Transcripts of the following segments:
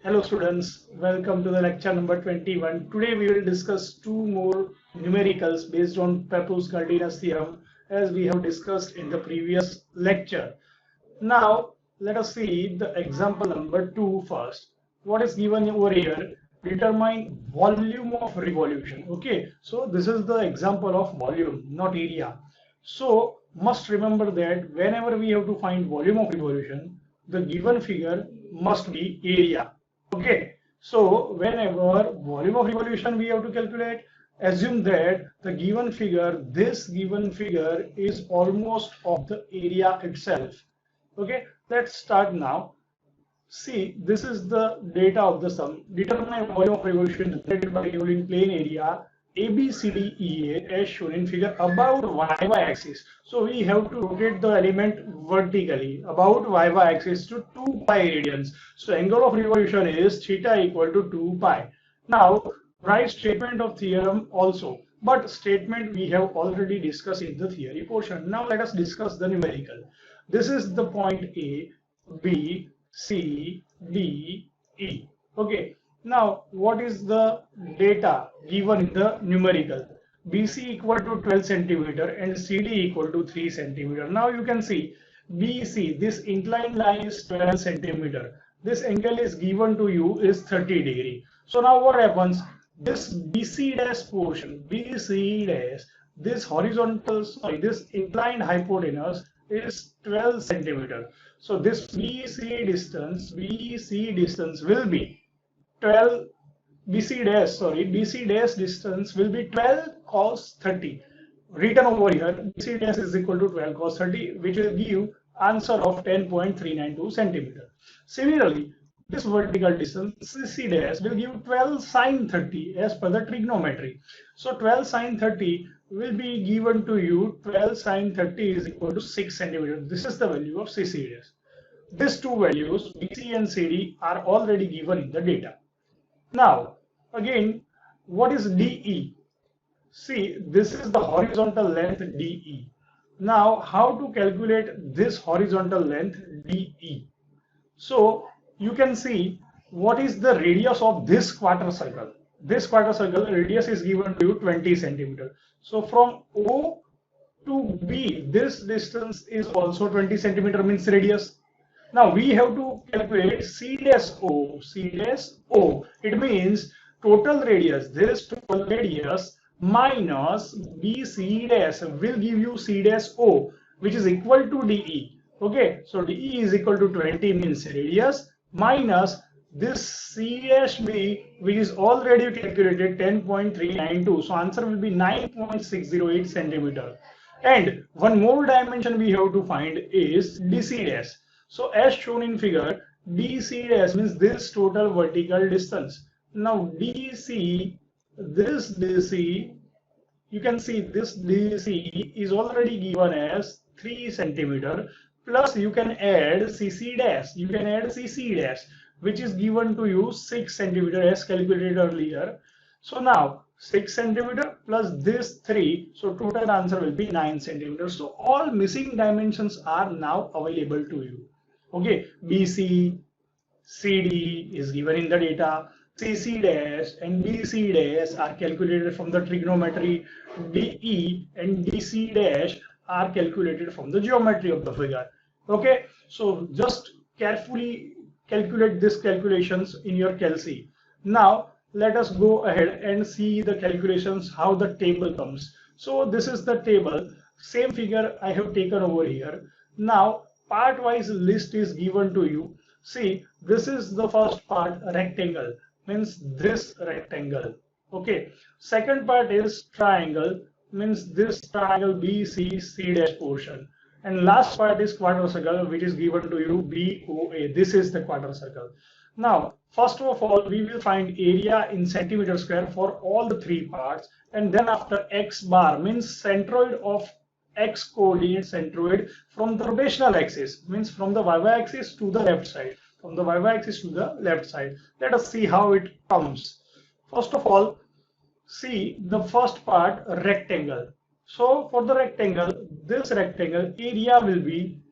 Hello students, welcome to the lecture number 21. Today we will discuss two more numericals based on Pappu's guldinus theorem as we have discussed in the previous lecture. Now let us see the example number 2 first. What is given over here? Determine volume of revolution. Okay, so this is the example of volume, not area. So must remember that whenever we have to find volume of revolution, the given figure must be area. Okay, so whenever volume of revolution we have to calculate, assume that the given figure, this given figure is almost of the area itself. Okay, let's start now. See, this is the data of the sum. Determine volume of revolution generated by revolving plane area ABCDEA as shown in figure about y axis. So we have to rotate the element vertically about y axis to 2 pi radians. So angle of revolution is theta equal to 2 pi. Now write statement of theorem also. But statement we have already discussed in the theory portion. Now let us discuss the numerical. This is the point A, B, C, D, E. Okay. Now, what is the data given in the numerical? BC equal to 12 centimeter and CD equal to 3 centimeter. Now you can see BC, this inclined line is 12 centimeter. This angle is given to you is 30 degree. So now what happens? This BC dash portion, BC dash, this horizontal, this inclined hypotenuse is 12 centimeter. So this BC distance will be 12 BC dash distance will be 12 cos 30. Written over here, BC dash is equal to 12 cos 30, which will give answer of 10.392 centimeter. Similarly, this vertical distance CC dash will give 12 sin 30 as per the trigonometry. So 12 sin 30 will be given to you. 12 sin 30 is equal to 6 centimeters. This is the value of CC dash. These two values, BC and CD, are already given in the data. Now, again, what is DE? See, this is the horizontal length DE. Now, how to calculate this horizontal length DE? So, you can see what is the radius of this quarter circle. This quarter circle radius is given to you 20 centimeter. So, from O to B, this distance is also 20 centimeter means radius. Now we have to calculate C dash O. C dash O. It means total radius. This total radius minus BC dash will give you C dash O, which is equal to DE. Okay, so DE is equal to 20 means radius minus this C dash B, which is already calculated 10.392. So answer will be 9.608 centimeter. And one more dimension we have to find is DC dash. So as shown in figure, DC dash means this total vertical distance. Now DC, this DC, you can see this DC is already given as 3 centimeter. Plus you can add CC dash. You can add CC dash, which is given to you 6 centimeter as calculated earlier. So now 6 centimeter plus this 3, so total answer will be 9 centimeters. So all missing dimensions are now available to you. Okay, BC, CD is given in the data, CC dash and BC dash are calculated from the trigonometry, DE and DC dash are calculated from the geometry of the figure. Okay, so just carefully calculate these calculations in your Calc. Now let us go ahead and see the calculations, how the table comes. So this is the table, same figure I have taken over here. Now part wise list is given to you. See, this is the first part, rectangle, means this rectangle. Okay, second part is triangle, means this triangle BC C dash portion, and last part is quarter circle, which is given to you BOA. This is the quarter circle. Now first of all we will find area in centimeter square for all the three parts, and then after X bar means centroid of X coordinate centroid from the rotational axis, means from the y axis to the left side, from the y axis to the left side. Let us see how it comes. First of all, see the first part, rectangle. So for the rectangle, this rectangle area will be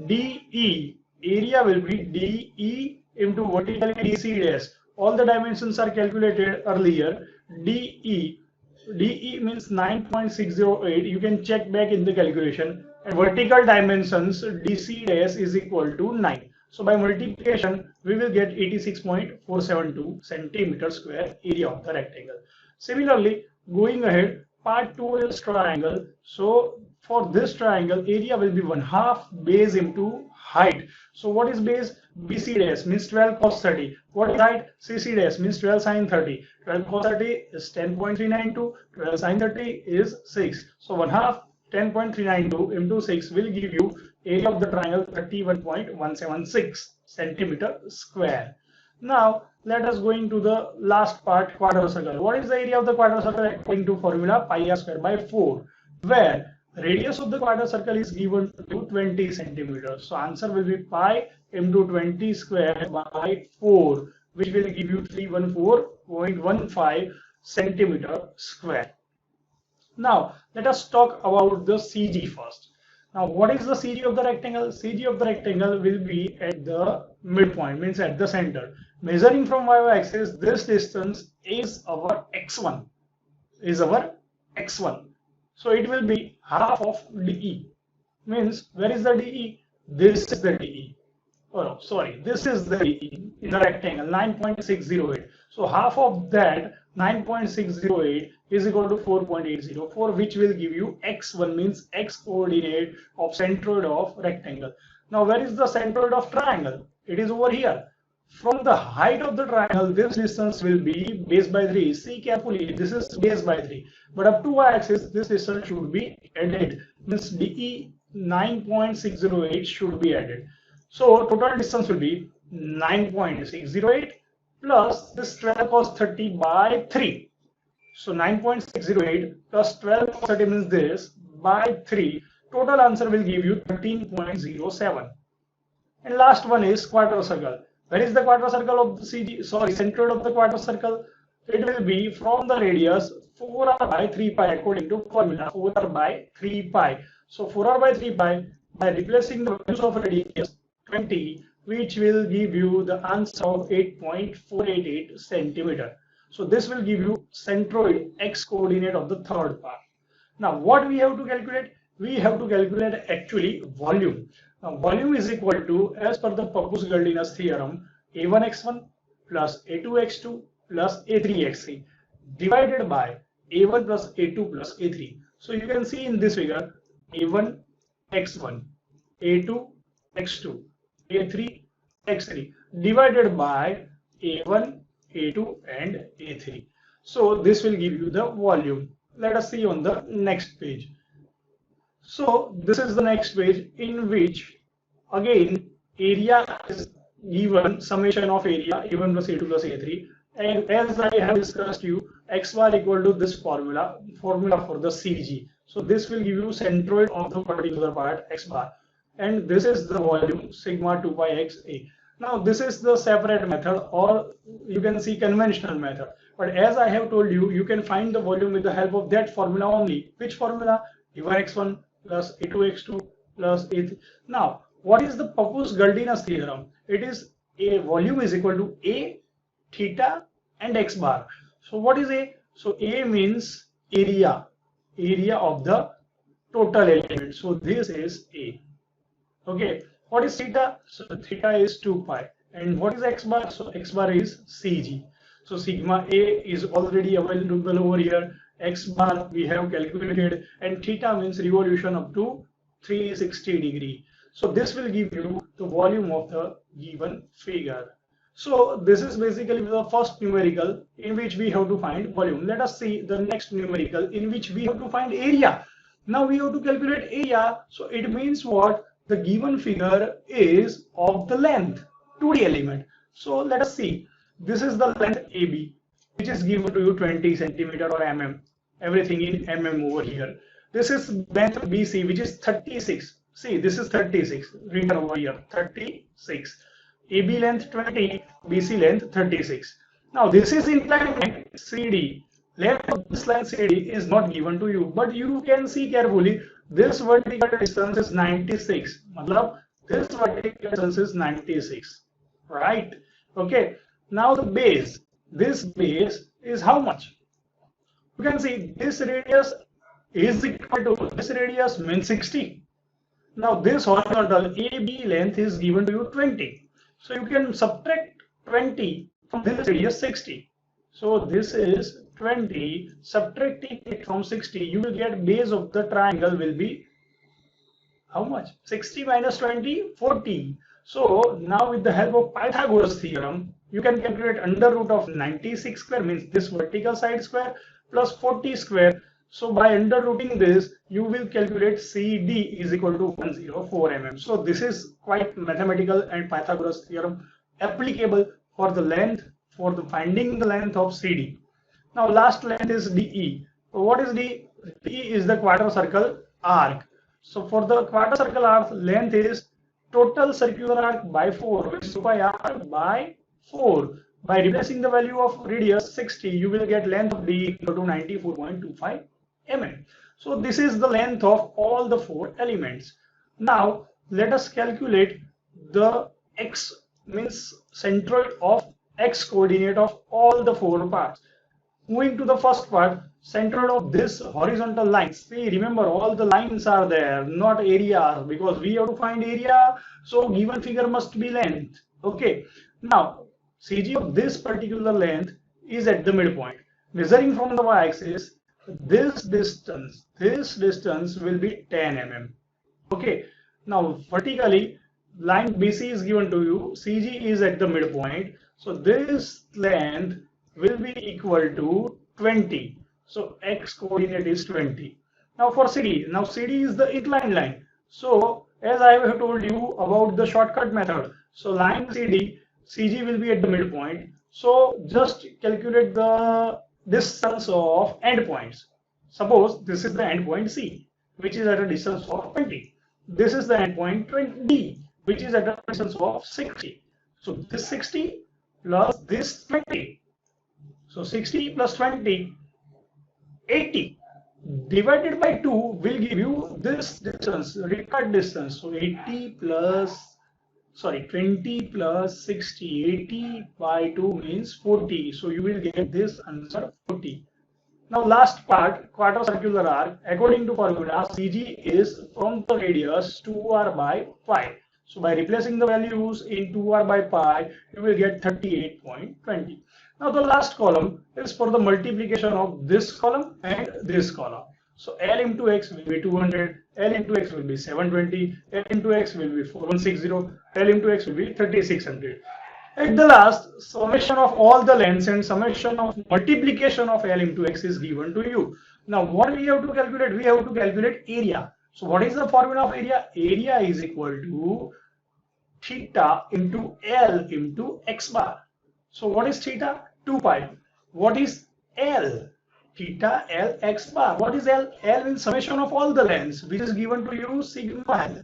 DE. Area will be DE into vertically DC dash. All the dimensions are calculated earlier. DE means 9.608. You can check back in the calculation. And vertical dimensions DC dash is equal to 9. So by multiplication, we will get 86.472 centimeter square area of the rectangle. Similarly, going ahead, part 2 is triangle. So for this triangle, area will be 1/2 base into height. So what is base? BC dash means 12 cos 30. What is height? CC dash means 12 sin 30. 12 cos 30 is 10.392. 12 sin 30 is 6. So 1/2 10.392 into 6 will give you area of the triangle 31.176 centimeter square. Now let us go into the last part, quarter circle. What is the area of the quarter circle according to formula pi r square by 4, where radius of the quarter circle is given to 20 centimeters. So answer will be pi into 20 square by 4, which will give you 314.15 centimeter square. Now let us talk about the CG first. Now what is the CG of the rectangle? CG of the rectangle will be at the midpoint, means at the center. Measuring from y-axis, this distance is our x1. So it will be half of DE. Means where is the DE? This is the DE. Oh no, sorry, this is the DE in the rectangle, 9.608. So half of that 9.608 is equal to 4.804, which will give you x1, means x coordinate of centroid of rectangle. Now where is the centroid of triangle? It is over here. From the height of the triangle, this distance will be base by 3. See carefully, this is base by 3. But up to y-axis, this distance should be added. Means DE 9.608 should be added. So total distance will be 9.608 plus this 12 cos 30 by 3. So 9.608 plus 12 cos 30 means this by 3. Total answer will give you 13.07. And last one is quarter circle. Where is the quarter circle of the CG? Sorry, centroid of the quarter circle. It will be from the radius 4r by 3 pi according to formula 4r by 3 pi. So 4r by 3 pi, by replacing the values of radius 20, which will give you the answer of 8.488 centimeter. So this will give you centroid x coordinate of the third part. Now what we have to calculate? We have to calculate actually volume. Now volume is equal to, as per the Pappu's guldinus theorem, a1x1 plus a2x2 plus a3x3 divided by a1 plus a2 plus a3. So you can see in this figure a1 x1, a2 x2, a3 x3 divided by a1, a2 and a3. So this will give you the volume. Let us see on the next page. So this is the next page, in which again area is given, summation of area a1 plus a2 plus a3, and as I have discussed you, x bar equal to this formula for the CG. So this will give you centroid of the particular part x bar, and this is the volume sigma 2 pi x a. Now this is the separate method, or you can see conventional method, but as I have told you, you can find the volume with the help of that formula only. Which formula? a1x1 plus a2x2 plus a3. Now what is the Pappu's guldinus theorem? It is a volume is equal to a, theta and x bar. So what is a? So a means area of the total element. So this is a. Okay. What is theta? So theta is 2 pi. And what is x bar? So x bar is CG. So sigma a is already available over here. X bar we have calculated, and theta means revolution up to 360 degree. So this will give you the volume of the given figure. So this is basically the first numerical in which we have to find volume. Let us see the next numerical in which we have to find area. Now we have to calculate area. So it means what? The given figure is of the length, 2D element. So let us see. This is the length AB, which is given to you 20 centimeter or mm. Everything in mm over here. This is length BC, which is 36. See, this is 36 written over here, 36. AB length 20, BC length 36. Now this is inclined line CD. Length of this line CD is not given to you, but you can see carefully. This vertical distance is 96. Matlab, this vertical distance is 96, right? Okay, now the base. This base is how much? You can see this radius is equal to this radius means 60. Now this horizontal AB length is given to you 20. So you can subtract 20 from this radius 60. So this is 20, subtracting it from 60, you will get base of the triangle will be how much? 60 minus 20, 40. So now with the help of Pythagoras theorem, you can calculate under root of 96 square means this vertical side square plus 40 square. So by under rooting this, you will calculate CD is equal to 104 mm. So this is quite mathematical and Pythagoras theorem applicable for the length, for the finding the length of CD. Now last length is DE. So what is D? DE is the quarter circle arc. So for the quarter circle arc, length is total circular arc by 4, which is 2 pi r by 4. By replacing the value of radius 60, you will get length of D equal to 94.25 mm. So this is the length of all the 4 elements. Now let us calculate the x means centroid of x coordinate of all the 4 parts. Moving to the first part, centroid of this horizontal line. See, remember all the lines are there, not area, because we have to find area. So given figure must be length. Okay. Now CG of this particular length is at the midpoint. Measuring from the y-axis, this distance will be 10 mm. Okay. Now vertically, line BC is given to you. CG is at the midpoint. So this length will be equal to 20. So x coordinate is 20. Now for CD, now CD is the inclined line. So as I have told you about the shortcut method, so line CD, CG will be at the midpoint. So just calculate the distance of endpoints. Suppose this is the endpoint C, which is at a distance of 20. This is the endpoint 20D, which is at a distance of 60. So this 60 plus this 20. So 60 plus 20, 80 divided by 2 will give you this distance, required distance. So 20 plus 60, 80 by 2 means 40. So you will get this answer 40. Now last part, quarter circular arc, according to formula, CG is from the radius 2r by pi. So by replacing the values in 2r by pi, you will get 38.20. Now the last column is for the multiplication of this column and this column. So L into X will be 200, L into X will be 720, L into X will be 4160, L into X will be 3600. At the last, summation of all the lengths and summation of multiplication of L into X is given to you. Now what we have to calculate? We have to calculate area. So what is the formula of area? Area is equal to theta into L into X bar. So what is theta? 2 pi. What is L? Theta L X bar. What is L? L is summation of all the lengths, which is given to you sigma L.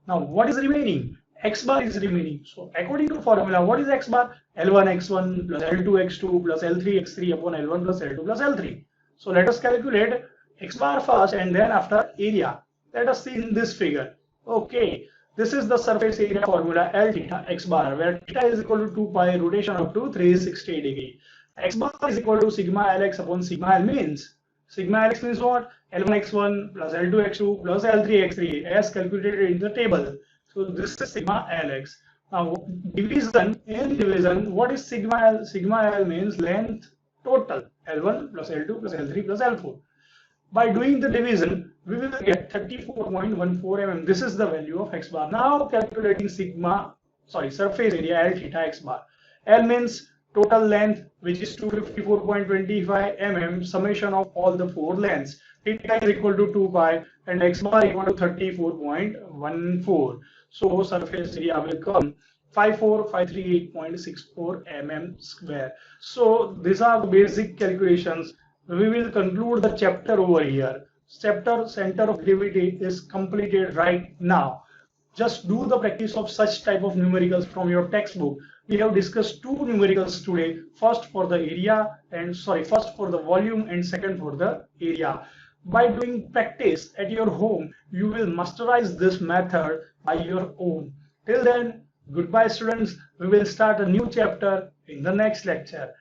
Now what is remaining? X bar is remaining. So according to formula, what is X bar? L1 X1 plus L2 X2 plus L3 X3 upon L1 plus L2 plus L3. So let us calculate X bar first and then after area. Let us see in this figure. Okay. This is the surface area formula L theta X bar, where theta is equal to 2 pi rotation up to 360 degree. X bar is equal to sigma Lx upon sigma L means. Sigma Lx means what? L1 X1 plus L2 X2 plus L3 X3 as calculated in the table. So this is sigma Lx. Now division, in division, what is sigma L? Sigma L means length total. L1 plus L2 plus L3 plus L4. By doing the division, we will get 34.14 mm. This is the value of X bar. Now calculating surface area L theta X bar. L means total length, which is 254.25 mm, summation of all the 4 lengths. Theta is equal to 2 pi and X bar equal to 34.14. So surface area will come 54538.64 mm square. So these are the basic calculations. We will conclude the chapter over here. Chapter center of gravity is completed right now. Just do the practice of such type of numericals from your textbook. We have discussed 2 numericals today. First for the first for the volume and second for the area. By doing practice at your home, you will masterize this method by your own. Till then, Goodbye students, we will start a new chapter in the next lecture.